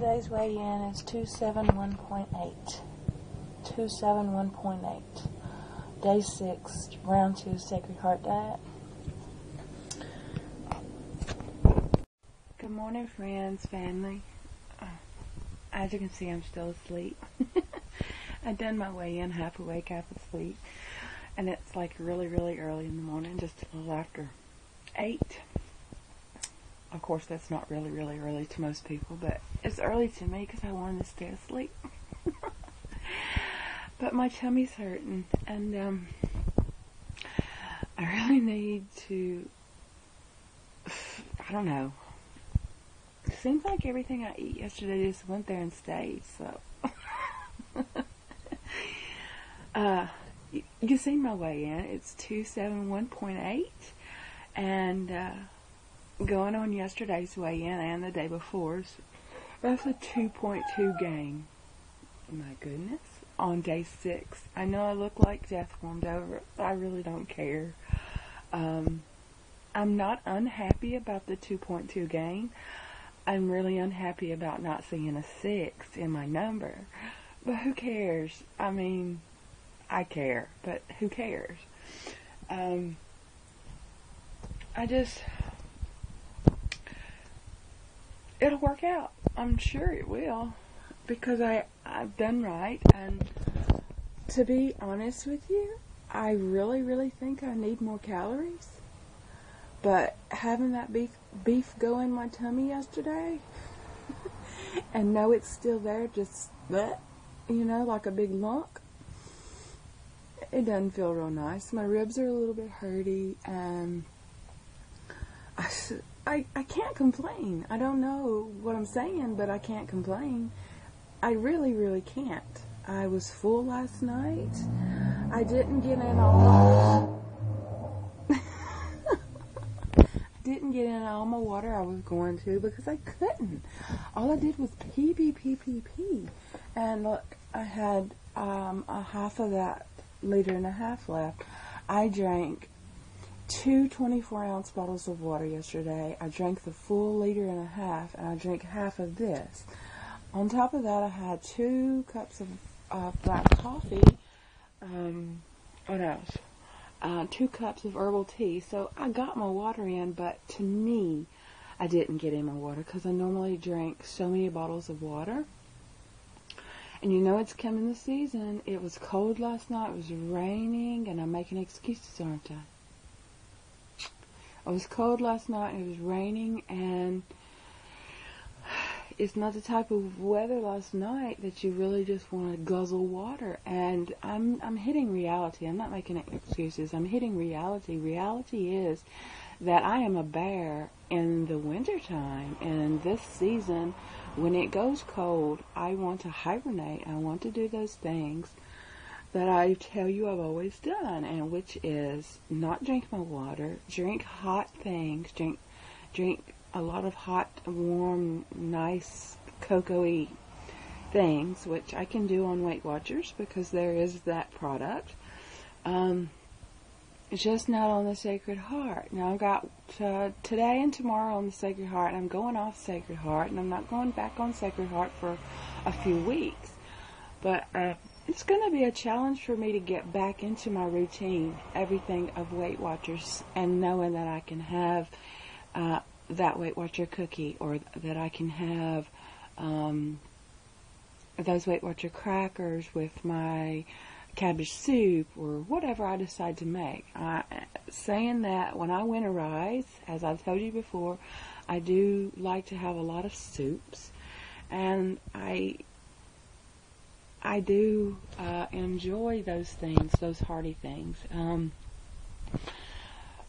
Today's weigh-in is 271.8. 271.8. Day 6, round 2, Sacred Heart Diet. Good morning, friends, family. As you can see, I'm still asleep. I've done my weigh-in, half awake, half asleep. And it's like really, really early in the morning, just a little after 8. Of course, that's not really, really early to most people, but it's early to me because I wanted to stay asleep. But my tummy's hurting, and I really need to, I don't know. It seems like everything I eat yesterday just went there and stayed, so. You seen my weigh-in. It's 271.8, and going on yesterday's weigh-in and the day before's, that's a 2.2 gain. My goodness. On day 6. I know I look like death warmed over. I really don't care. I'm not unhappy about the 2.2 gain. I'm really unhappy about not seeing a 6 in my number. But who cares? I mean, I care, but who cares? It'll work out. I'm sure it will. Because I've done right, and to be honest with you, I really, really think I need more calories. But having that beef go in my tummy yesterday, and know it's still there, just, like a big lump, it doesn't feel real nice. My ribs are a little bit hurty, and I can't complain. I don't know what I'm saying, but I can't complain. I really, really can't. I was full last night. I didn't get in all my water I was going to because I couldn't. All I did was pee. And look, I had a half of that 1.5 liters left. I drank 2 24-ounce bottles of water yesterday. I drank the full 1.5 liters, and I drank half of this. On top of that, I had 2 cups of black coffee. What else? 2 cups of herbal tea. So I got my water in, but to me, I didn't get in my water because I normally drink so many bottles of water. And you know it's coming the season. It was cold last night. It was raining, and I'm making excuses, aren't I? It was cold last night. It was raining, and it's not the type of weather last night that you really just want to guzzle water. And I'm hitting reality. I'm not making excuses. I'm hitting reality. Reality is that I am a bear in the wintertime. And this season, when it goes cold, I want to hibernate. I want to do those things that I tell you I've always done, and which is not drink my water, drink hot things, drink a lot of hot, warm, nice, cocoa-y things, which I can do on Weight Watchers because there is that product. It's just not on the Sacred Heart. Now I've got today and tomorrow on the Sacred Heart, and I'm going off Sacred Heart, and I'm not going back on Sacred Heart for a few weeks. But it's going to be a challenge for me to get back into my routine, everything of Weight Watchers, and knowing that I can have that Weight Watcher cookie, or that I can have those Weight Watcher crackers with my cabbage soup, or whatever I decide to make. Saying that, when I winterize, as I've told you before, I do like to have a lot of soups, and I do enjoy those things, those hearty things.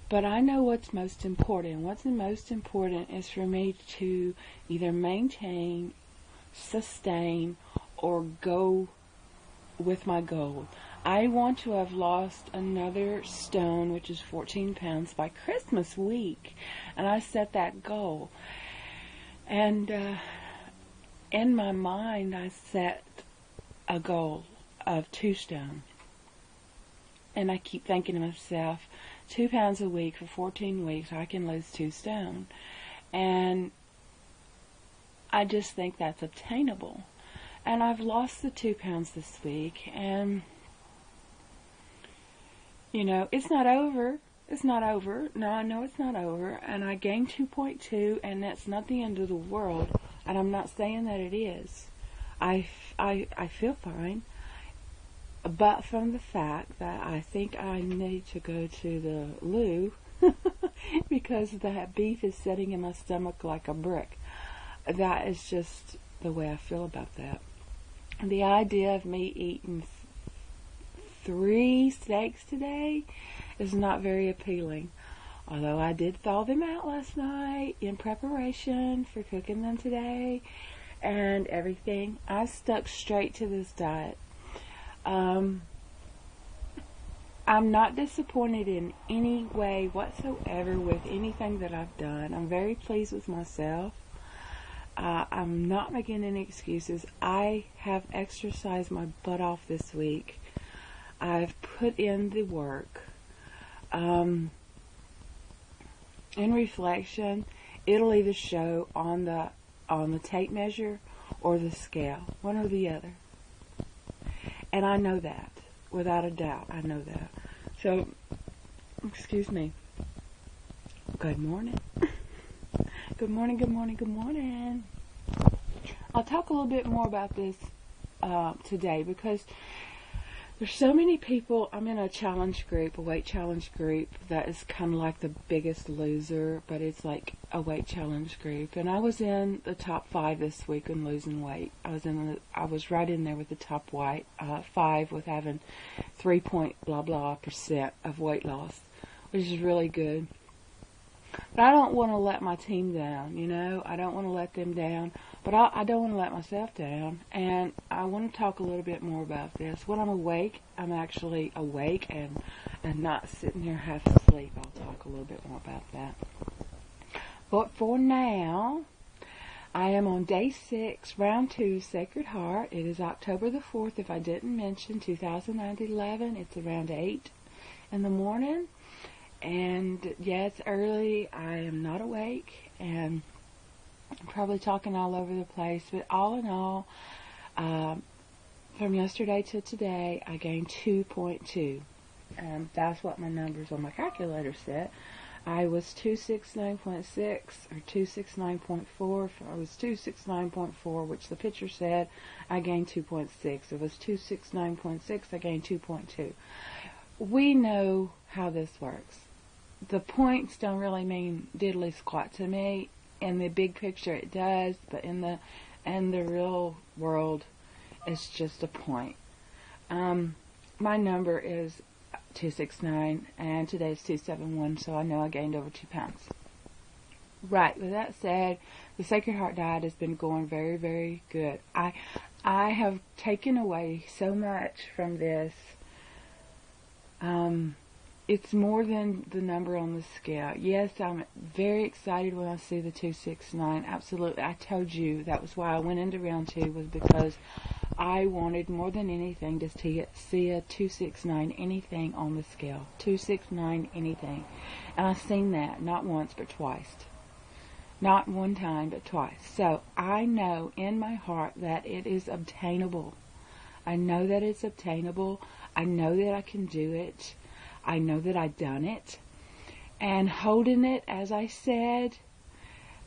But I know what's most important. What's most important is for me to either maintain, sustain, or go with my goal. I want to have lost another stone, which is 14 pounds, by Christmas week. And I set that goal. And in my mind, I set a goal of 2 stone. And I keep thinking to myself, 2 pounds a week for 14 weeks, I can lose 2 stone. And I just think that's obtainable. And I've lost the 2 pounds this week, and, you know, it's not over. It's not over. No, I know it's not over. And I gained 2.2, and that's not the end of the world. And I'm not saying that it is. I feel fine. But from the fact that I think I need to go to the loo because that beef is sitting in my stomach like a brick. That is just the way I feel about that. And the idea of me eating 3 steaks today is not very appealing. Although I did thaw them out last night in preparation for cooking them today and everything. I stuck straight to this diet. I'm not disappointed in any way whatsoever with anything that I've done. I'm very pleased with myself. I'm not making any excuses. I have exercised my butt off this week. I've put in the work. In reflection, it'll either show on the tape measure or the scale, one or the other. And I know that, without a doubt, I know that. So, excuse me. Good morning. Good morning, good morning, good morning. I'll talk a little bit more about this today because there's so many people. I'm in a challenge group, a weight challenge group that is kind of like the Biggest Loser, but it's like a weight challenge group. And I was in the top 5 this week in losing weight. I was right in there with the top 5 with having 3% of weight loss, which is really good. But I don't want to let my team down, you know. I don't want to let them down, but I don't want to let myself down. And I want to talk a little bit more about this. When I'm awake, I'm actually awake and not sitting here half asleep. I'll talk a little bit more about that. But for now, I am on day 6, round 2, Sacred Heart. It is October the 4th, if I didn't mention, 2011. It's around 8 in the morning. And yeah, it's early. I am not awake, and I'm probably talking all over the place. But all in all, from yesterday to today, I gained 2.2. And that's what my numbers on my calculator said. I was 269.6 or 269.4. I was 269.4, which the picture said I gained 2.6. It was 269.6. I gained 2.2. We know how this works. The points don't really mean diddly squat to me. In the big picture, it does, but in the real world, it's just a point. My number is 269, and today's 271, so I know I gained over 2 pounds. Right, with that said, the Sacred Heart diet has been going very, very good. I have taken away so much from this. It's more than the number on the scale. Yes, I'm very excited when I see the 269. Absolutely. I told you that was why I went into round 2, was because I wanted more than anything to see a 269 anything on the scale. 269 anything. And I've seen that not once but twice. Not one time but twice. So I know in my heart that it is obtainable. I know that it's obtainable. I know that I can do it. I know that I've done it. And holding it, as I said,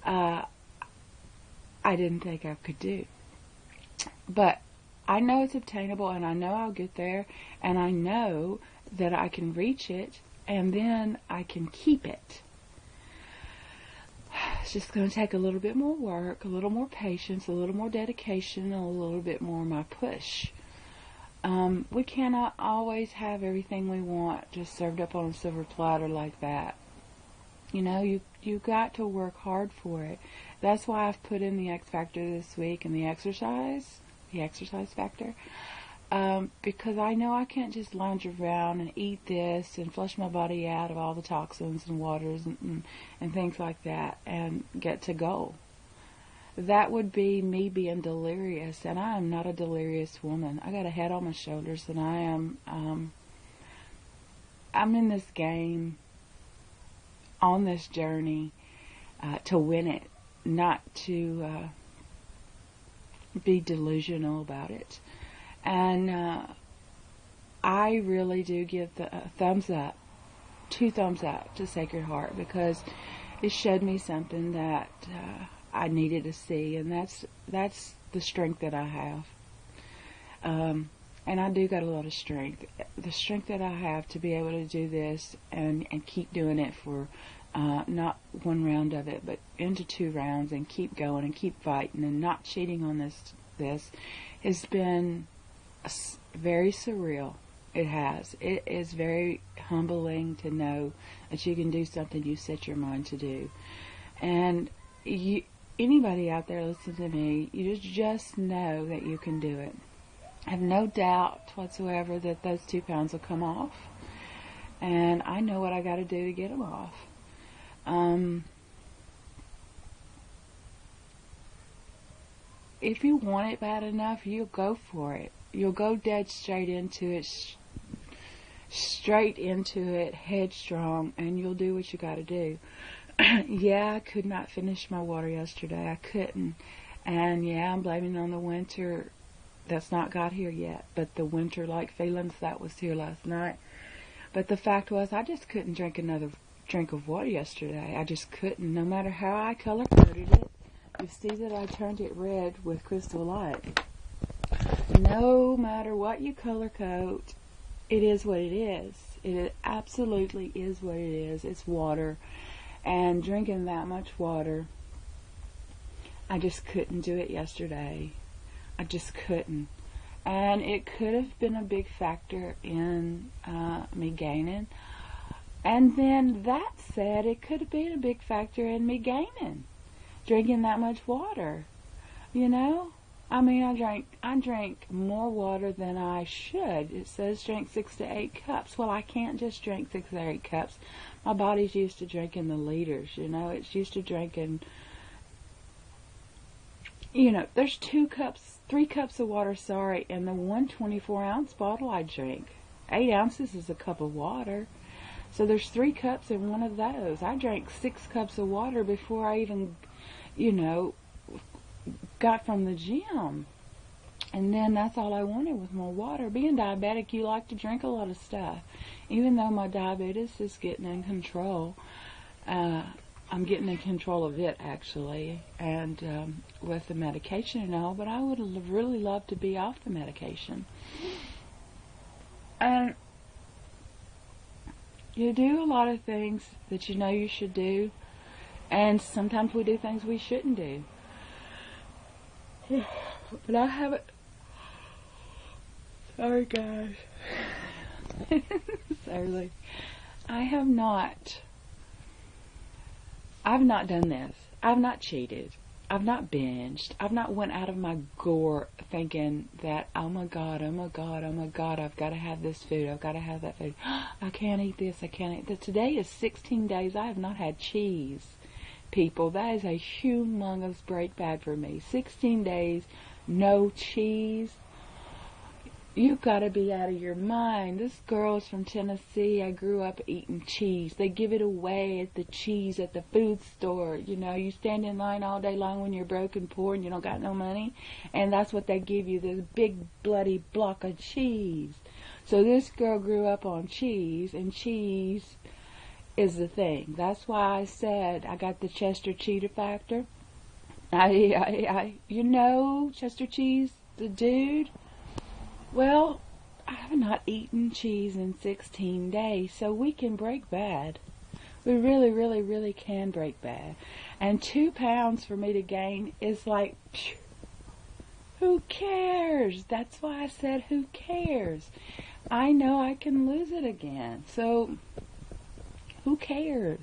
I didn't think I could do. But I know it's obtainable, and I know I'll get there, and I know that I can reach it, and then I can keep it. It's just going to take a little bit more work, a little more patience, a little more dedication, and a little bit more of my push. We cannot always have everything we want just served up on a silver platter like that. You know, you got to work hard for it. That's why I've put in the X Factor this week and the exercise factor. Because I know I can't just lounge around and eat this and flush my body out of all the toxins and waters and things like that and get to goal. That would be me being delirious, and I am not a delirious woman. I got a head on my shoulders, and I am, I'm in this game, on this journey, to win it, not to be delusional about it. And I really do give the thumbs up, 2 thumbs up to Sacred Heart, because it showed me something that I needed to see, and that's the strength that I have. And I do got a lot of strength. The strength that I have to be able to do this and keep doing it for not 1 round of it, but into 2 rounds, and keep going and keep fighting and not cheating on this has been very surreal. It has. It is very humbling to know that you can do something you set your mind to do. And anybody out there listening to me, you just know that you can do it. I have no doubt whatsoever that those 2 pounds will come off. And I know what I got to do to get them off. If you want it bad enough, you'll go for it. You'll go dead straight into it, headstrong, and you'll do what you got to do. Yeah, I could not finish my water yesterday. I couldn't. And yeah, I'm blaming it on the winter that's not got here yet, but the winter-like feelings that was here last night. But the fact was, I just couldn't drink another drink of water yesterday. I just couldn't, no matter how I color-coded it. You see that I turned it red with Crystal Light. No matter what you color-code, it is what it is. It absolutely is what it is. It's water. And drinking that much water, I just couldn't do it yesterday. I just couldn't. And it could have been a big factor in me gaining. And then that said, it could have been a big factor in me gaining. Drinking that much water. You know? I mean, I drank more water than I should. It says drink 6 to 8 cups. Well, I can't just drink 6 or 8 cups. My body's used to drinking the liters, you know. It's used to drinking, you know, there's 3 cups of water, in the 124-ounce bottle I drink. 8 ounces is a cup of water. So there's 3 cups in one of those. I drank 6 cups of water before I even, you know, got from the gym. And then that's all I wanted was more water. Being diabetic, you like to drink a lot of stuff. Even though my diabetes is getting in control, I'm getting in control of it, actually, and with the medication and all, but I would have really loved to be off the medication. And you do a lot of things that you know you should do, and sometimes we do things we shouldn't do. But I haven't. Sorry, guys. It's early. I've not done this. I've not cheated. I've not binged. I've not went out of my gore thinking that, oh my God, I've got to have this food. I've got to have that food. I can't eat this. I can't eat that. Today is 16 days. I have not had cheese. People, that is a humongous break bad for me. 16 days, no cheese. You've got to be out of your mind. This girl is from Tennessee. I grew up eating cheese. They give it away at the food store. You know, you stand in line all day long when you're broke and poor and you don't got no money. And that's what they give you, this big bloody block of cheese. So this girl grew up on cheese, and cheese is the thing. That's why I said I got the Chester cheetah factor. You know, Chester cheese, the dude. Well, I have not eaten cheese in 16 days, so we can break bad. We really, really, really can break bad. And 2 pounds for me to gain is like, phew, who cares? That's why I said, who cares? I know I can lose it again, so who cares?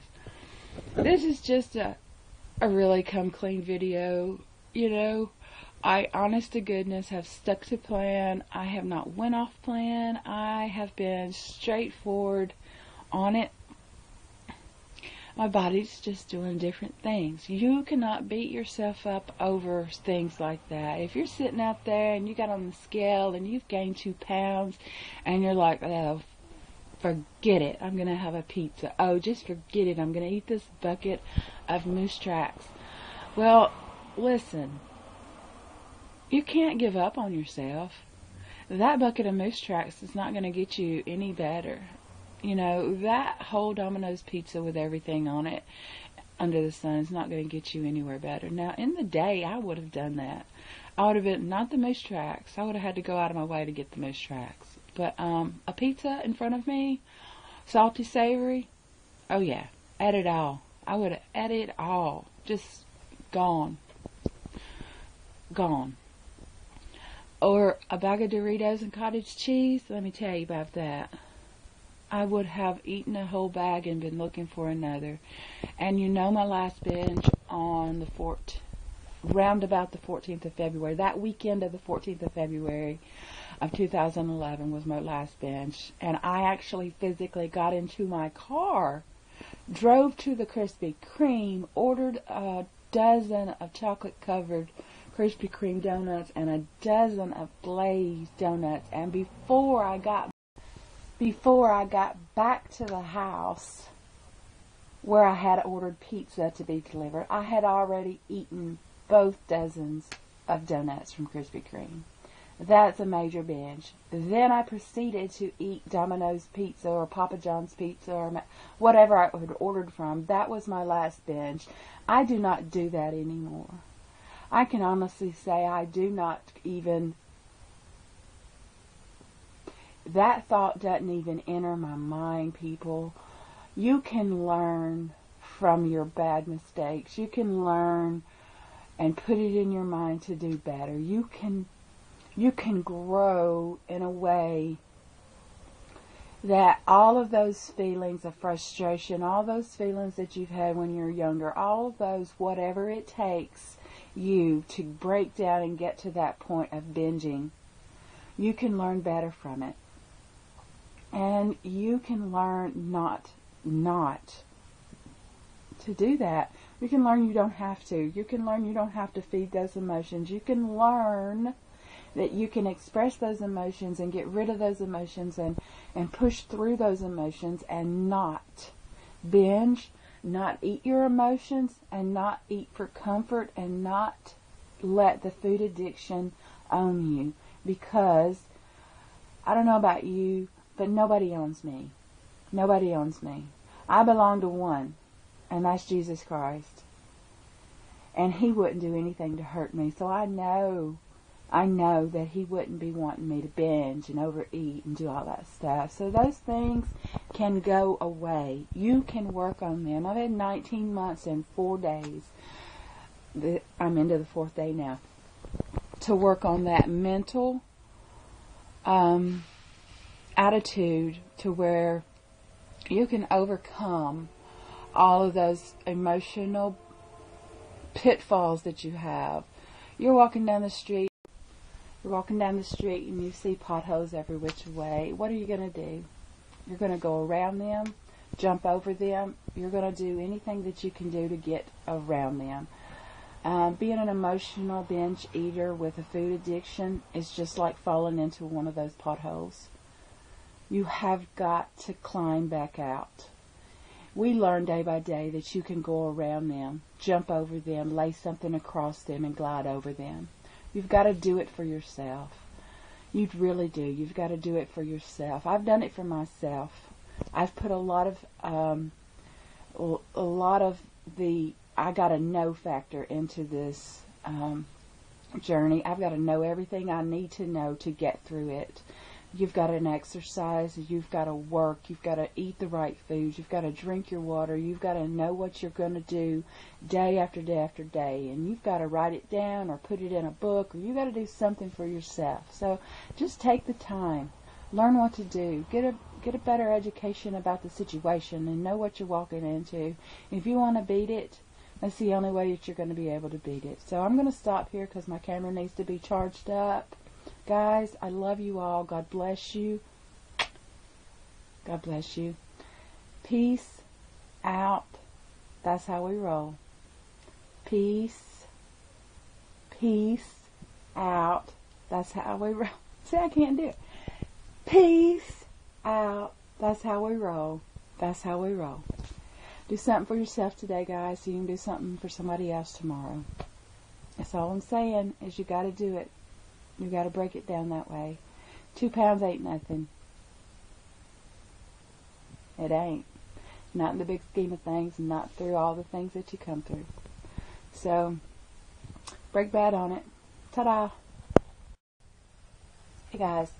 This is just a really come clean video, you know. I, honest to goodness, have stuck to plan. I have not went off plan. I have been straightforward on it. My body's just doing different things. You cannot beat yourself up over things like that. If you're sitting out there and you got on the scale and you've gained 2 pounds and you're like, oh, forget it, I'm going to have a pizza. Oh, just forget it, I'm going to eat this bucket of Moose Tracks. Well, listen. you can't give up on yourself. That bucket of moose tracks is not going to get you any better. You know, that whole Domino's pizza with everything on it under the sun is not going to get you anywhere better. Now, in the day, I would have done that. I would have been, not the moose tracks. I would have had to go out of my way to get the moose tracks. But a pizza in front of me, salty, savory, oh yeah, ate it all. I would have ate it all. Just gone. Gone. Or a bag of Doritos and cottage cheese, let me tell you about that. I would have eaten a whole bag and been looking for another. And you know, my last binge on the round about the 14th of February, that weekend of the 14th of February of 2011 was my last binge. And I actually physically got into my car, drove to the Krispy Kreme, ordered a dozen of chocolate-covered Krispy Kreme donuts and a dozen of glazed donuts. And before I got back to the house where I had ordered pizza to be delivered, I had already eaten both dozens of donuts from Krispy Kreme. That's a major binge. Then I proceeded to eat Domino's pizza or Papa John's pizza or whatever I had ordered from. That was my last binge. I do not do that anymore. I can honestly say I do not even, that thought doesn't even enter my mind, people. You can learn from your bad mistakes. You can learn and put it in your mind to do better. You can grow in a way that all of those feelings of frustration, all those feelings that you've had when you're younger, all of those, whatever it takes you to break down and get to that point of binging, you can learn better from it. And you can learn not to do that. You can learn you don't have to. You can learn you don't have to feed those emotions. You can learn that you can express those emotions and get rid of those emotions and push through those emotions and not binge, not eat your emotions, and not eat for comfort, and not let the food addiction own you. Because, I don't know about you, but nobody owns me. Nobody owns me. I belong to one, and that's Jesus Christ. And He wouldn't do anything to hurt me. So I know that He wouldn't be wanting me to binge and overeat and do all that stuff. So those things can go away. You can work on them. I've had 19 months and 4 days. I'm into the 4th day now. To work on that mental attitude to where you can overcome all of those emotional pitfalls that you have. You're walking down the street and you see potholes every which way. What are you going to do? You're going to go around them, jump over them. You're going to do anything that you can do to get around them. Being an emotional binge eater with a food addiction is just like falling into one of those potholes. You have got to climb back out. We learn day by day that you can go around them, jump over them, lay something across them, and glide over them. You've got to do it for yourself. You really do. You've got to do it for yourself. I've done it for myself. I've put a lot of the I got to know factor into this journey. I've got to know everything I need to know to get through it. You've got to exercise, you've got to work, you've got to eat the right foods, you've got to drink your water, you've got to know what you're going to do day after day after day, and you've got to write it down or put it in a book, or you've got to do something for yourself. So just take the time, learn what to do, get a better education about the situation and know what you're walking into. If you want to beat it, that's the only way that you're going to be able to beat it. So I'm going to stop here because my camera needs to be charged up. Guys, I love you all. God bless you. God bless you. Peace out. That's how we roll. Peace. Peace out. That's how we roll. See, I can't do it. Peace out. That's how we roll. That's how we roll. Do something for yourself today, guys, so you can do something for somebody else tomorrow. That's all I'm saying, is you got to do it. You got to break it down that way. 2 pounds ain't nothing. It ain't. Not in the big scheme of things, and not through all the things that you come through. So, break bad on it. Ta-da! Hey guys,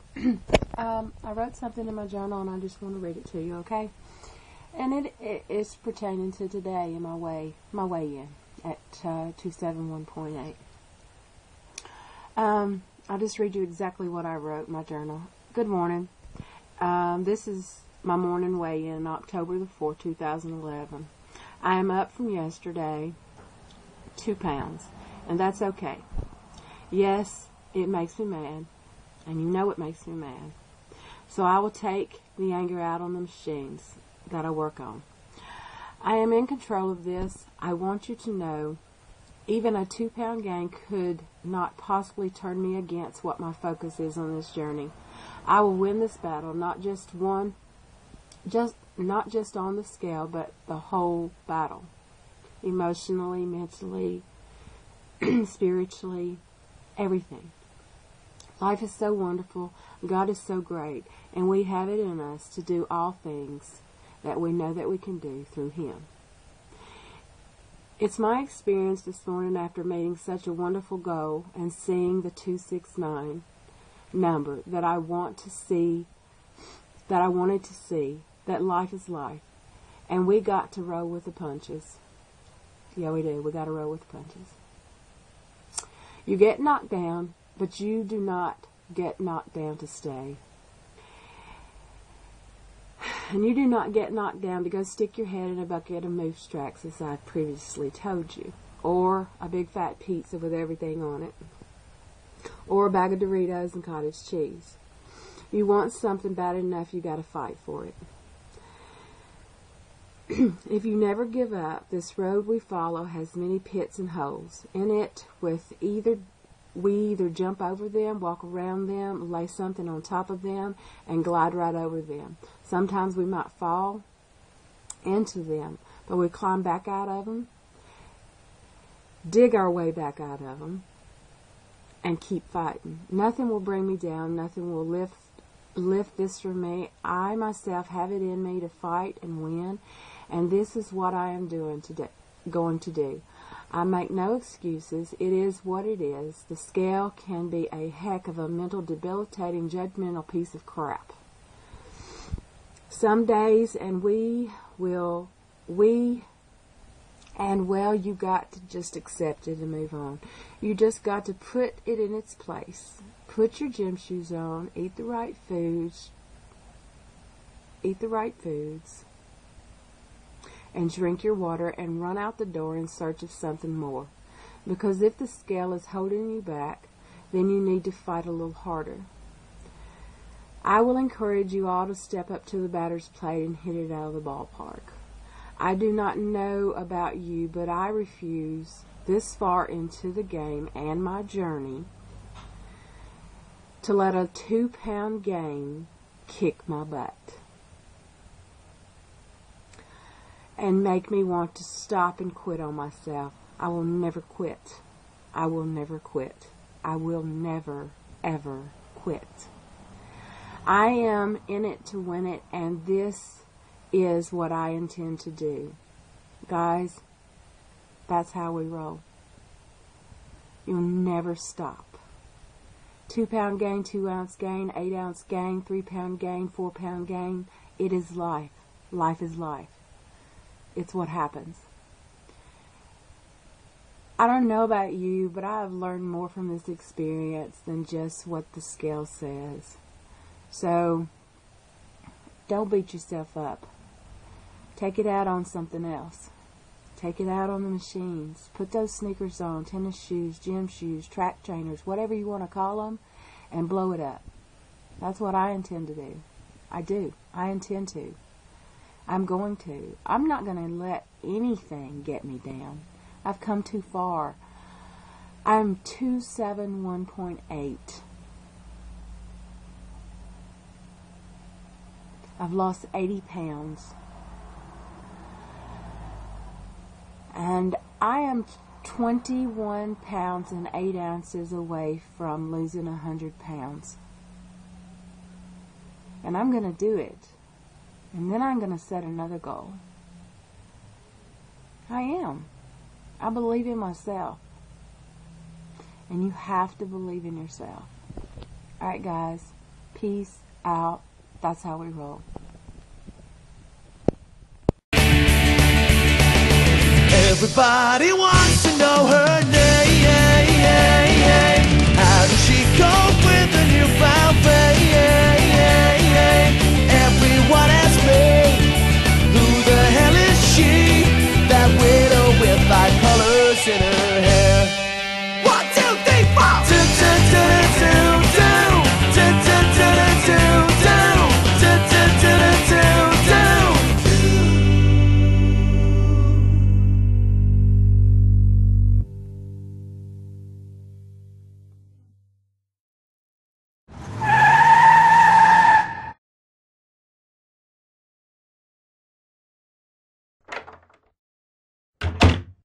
I wrote something in my journal and I just want to read it to you, okay? And it is pertaining to today in my weigh-in at 271.8. I'll just read you exactly what I wrote in my journal. Good morning. This is my morning weigh-in, October the 4th, 2011. I am up from yesterday 2 pounds, and that's okay. Yes, it makes me mad, and you know it makes me mad. So I will take the anger out on the machines that I work on. I am in control of this. I want you to know even a 2 pound gain could not possibly turn me against what my focus is on this journey. I will win this battle, not just on the scale, but the whole battle. Emotionally, mentally, spiritually, everything. Life is so wonderful, God is so great, and we have it in us to do all things that we know that we can do through Him. It's my experience this morning after meeting such a wonderful goal and seeing the 269 number that I wanted to see, that life is life, and we got to roll with the punches. Yeah, we do. We got to roll with the punches. You get knocked down, but you do not get knocked down to stay. And you do not get knocked down to go stick your head in a bucket of moose tracks, as I've previously told you, or a big fat pizza with everything on it, or a bag of Doritos and cottage cheese. You want something bad enough, you got to fight for it. If you never give up, this road we follow has many pits and holes in it. We either jump over them, walk around them, lay something on top of them, and glide right over them. Sometimes we might fall into them, but we climb back out of them, dig our way back out of them, and keep fighting. Nothing will bring me down. Nothing will lift this from me. I myself have it in me to fight and win, and this is what I am going to do. I make no excuses. It is what it is. The scale can be a heck of a mental, debilitating, judgmental piece of crap. Some days, you got to just accept it and move on. You just got to put it in its place. Put your gym shoes on, eat the right foods, and drink your water and run out the door in search of something more. Because if the scale is holding you back, then you need to fight a little harder. I will encourage you all to step up to the batter's plate and hit it out of the ballpark. I do not know about you, but I refuse, this far into the game and my journey, to let a 2 pound gain kick my butt and make me want to stop and quit on myself. I will never quit. I will never quit. I will never, ever quit. I am in it to win it, and this is what I intend to do. Guys, that's how we roll. You'll never stop. 2 pound gain, 2 ounce gain, 8 ounce gain, 3 pound gain, 4 pound gain. It is life. Life is life. It's what happens. I don't know about you, but I have learned more from this experience than just what the scale says. So, don't beat yourself up. Take it out on something else. Take it out on the machines. Put those sneakers on, tennis shoes, gym shoes, track trainers, whatever you want to call them, and blow it up. That's what I intend to do. I do. I intend to. I'm going to. I'm not going to let anything get me down. I've come too far. I'm 271.8. I've lost 80 pounds. And I am 21 pounds and 8 ounces away from losing 100 pounds. And I'm going to do it. And then I'm going to set another goal. I am. I believe in myself. And you have to believe in yourself. Alright guys, peace out. That's how we roll. Everybody wants to know her name.